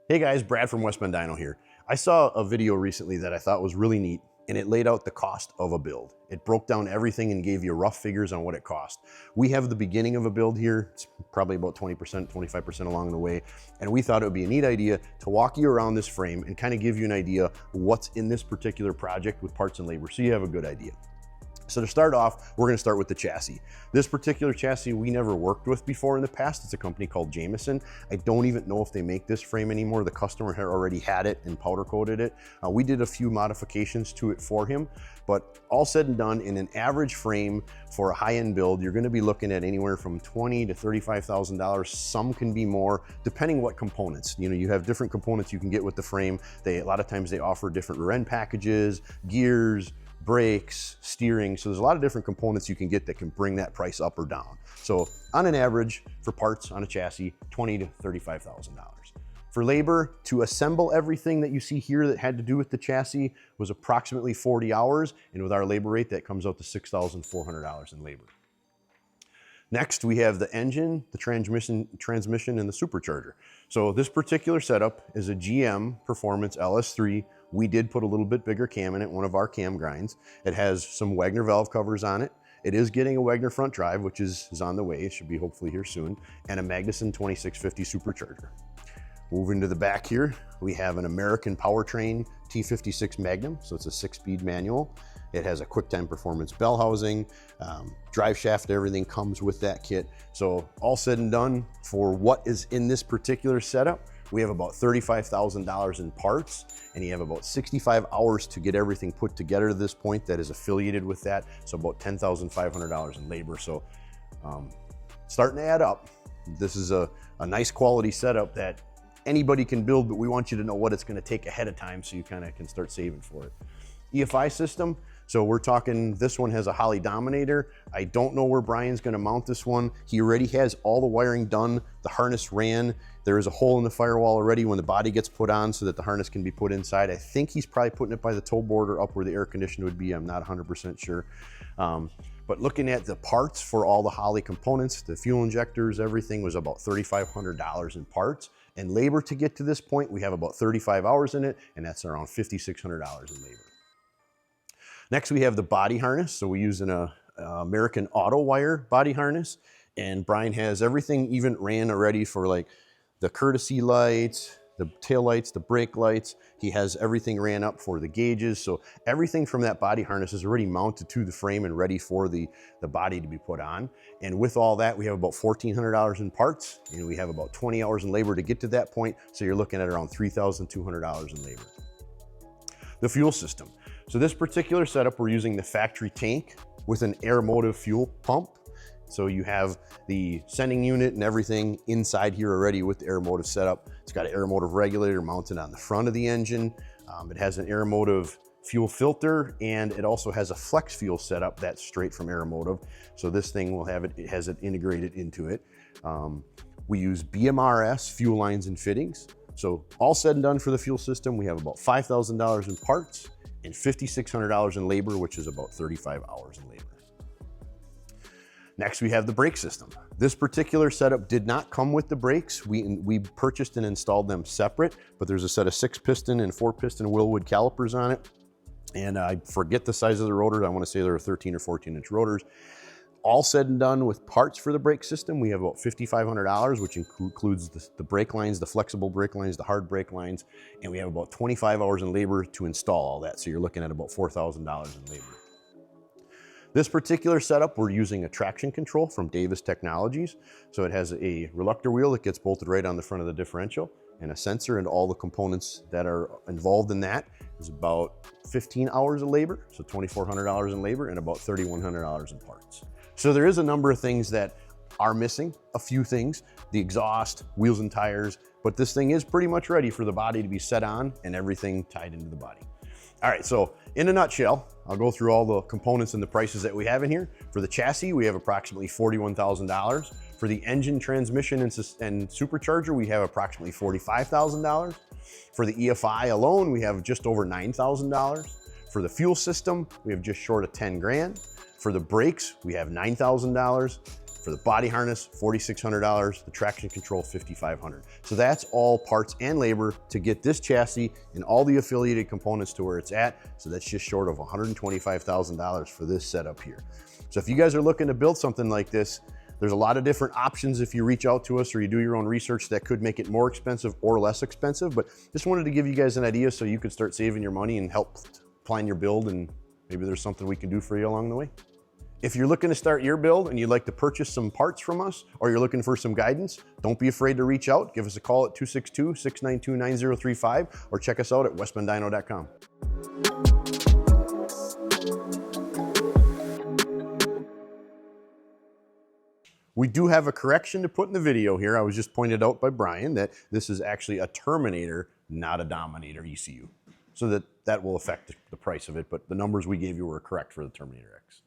Hey guys, Brad from West Bend Dyno here. I saw a video recently that I thought was really neat, and it laid out the cost of a build. It broke down everything and gave you rough figures on what it cost. We have the beginning of a build here. It's probably about 20%, 25% along the way. And we thought it would be a neat idea to walk you around this frame and kind of give you an idea what's in this particular project with parts and labor, so you have a good idea. So to start off, we're gonna start with the chassis. This particular chassis we never worked with before in the past. It's a company called Jamison. I don't even know if they make this frame anymore. The customer had already had it and powder coated it. We did a few modifications to it for him, but all said and done, in an average frame for a high-end build, you're gonna be looking at anywhere from $20,000 to $35,000. Some can be more, depending what components. You know, you have different components you can get with the frame. A lot of times they offer different rear end packages, gears, brakes, steering. So there's a lot of different components you can get that can bring that price up or down. So on an average for parts on a chassis, $20,000 to $35,000. For labor, to assemble everything that you see here that had to do with the chassis was approximately 40 hours. And with our labor rate, that comes out to $6,400 in labor. Next, we have the engine, the transmission, and the supercharger. So this particular setup is a GM Performance LS3. We did put a little bit bigger cam in it, one of our cam grinds. It has some Wagner valve covers on it. It is getting a Wagner front drive, which is on the way. It should be hopefully here soon, and a Magnuson 2650 supercharger. Moving to the back here, we have an American Powertrain T56 Magnum, so it's a 6-speed manual. It has a QuickTime Performance bell housing, drive shaft, everything comes with that kit. So all said and done, for what is in this particular setup, we have about $35,000 in parts, and you have about 65 hours to get everything put together to this point that is affiliated with that. So about $10,500 in labor. So starting to add up. This is a nice quality setup that anybody can build, but we want you to know what it's gonna take ahead of time so you kind of can start saving for it. EFI system. So we're talking, this one has a Holley Dominator. I don't know where Brian's gonna mount this one. He already has all the wiring done. The harness ran. There is a hole in the firewall already when the body gets put on so that the harness can be put inside. I think he's probably putting it by the toe board or up where the air conditioner would be. I'm not 100% sure. But looking at the parts for all the Holley components, the fuel injectors, everything was about $3,500 in parts. And labor to get to this point, we have about 35 hours in it, and that's around $5,600 in labor. Next, we have the body harness. So we use an American Auto Wire body harness, and Brian has everything even ran already for like the courtesy lights, the tail lights, the brake lights. He has everything ran up for the gauges. So everything from that body harness is already mounted to the frame and ready for the body to be put on. And with all that, we have about $1,400 in parts, and we have about 20 hours in labor to get to that point. So you're looking at around $3,200 in labor. The fuel system. So this particular setup, we're using the factory tank with an Aeromotive fuel pump. So you have the sending unit and everything inside here already with the Aeromotive setup. It's got an Aeromotive regulator mounted on the front of the engine. It has an Aeromotive fuel filter, and it also has a flex fuel setup that's straight from Aeromotive. So this thing will have it has it integrated into it. We use BMRS fuel lines and fittings. So all said and done for the fuel system, we have about $5,000 in parts and $5,600 in labor, which is about 35 hours in labor. Next, we have the brake system. This particular setup did not come with the brakes. We purchased and installed them separate, but there's a set of 6-piston and 4-piston Wilwood calipers on it. And I forget the size of the rotors. I wanna say they're 13 or 14-inch rotors. All said and done with parts for the brake system, we have about $5,500, which includes the brake lines, the flexible brake lines, the hard brake lines, and we have about 25 hours in labor to install all that. So you're looking at about $4,000 in labor. This particular setup, we're using a traction control from Davis Technologies. So it has a reluctor wheel that gets bolted right on the front of the differential, and a sensor, and all the components that are involved in that is about 15 hours of labor, so $2,400 in labor, and about $3,100 in parts. So there is a number of things that are missing, a few things, the exhaust, wheels and tires, but this thing is pretty much ready for the body to be set on and everything tied into the body. All right, so in a nutshell, I'll go through all the components and the prices that we have in here. For the chassis, we have approximately $41,000. For the engine, transmission, and supercharger, we have approximately $45,000. For the EFI alone, we have just over $9,000. For the fuel system, we have just short of 10 grand. For the brakes, we have $9,000. For the body harness, $4,600, the traction control, $5,500. So that's all parts and labor to get this chassis and all the affiliated components to where it's at. So that's just short of $125,000 for this setup here. So if you guys are looking to build something like this, there's a lot of different options if you reach out to us or you do your own research that could make it more expensive or less expensive, but just wanted to give you guys an idea so you could start saving your money and help plan your build, and maybe there's something we can do for you along the way. If you're looking to start your build and you'd like to purchase some parts from us, or you're looking for some guidance, don't be afraid to reach out. Give us a call at 262-692-9035 or check us out at westmandyno.com. We do have a correction to put in the video here. I was just pointed out by Brian that this is actually a Terminator, not a Dominator ECU. So that will affect the price of it, but the numbers we gave you were correct for the Terminator X.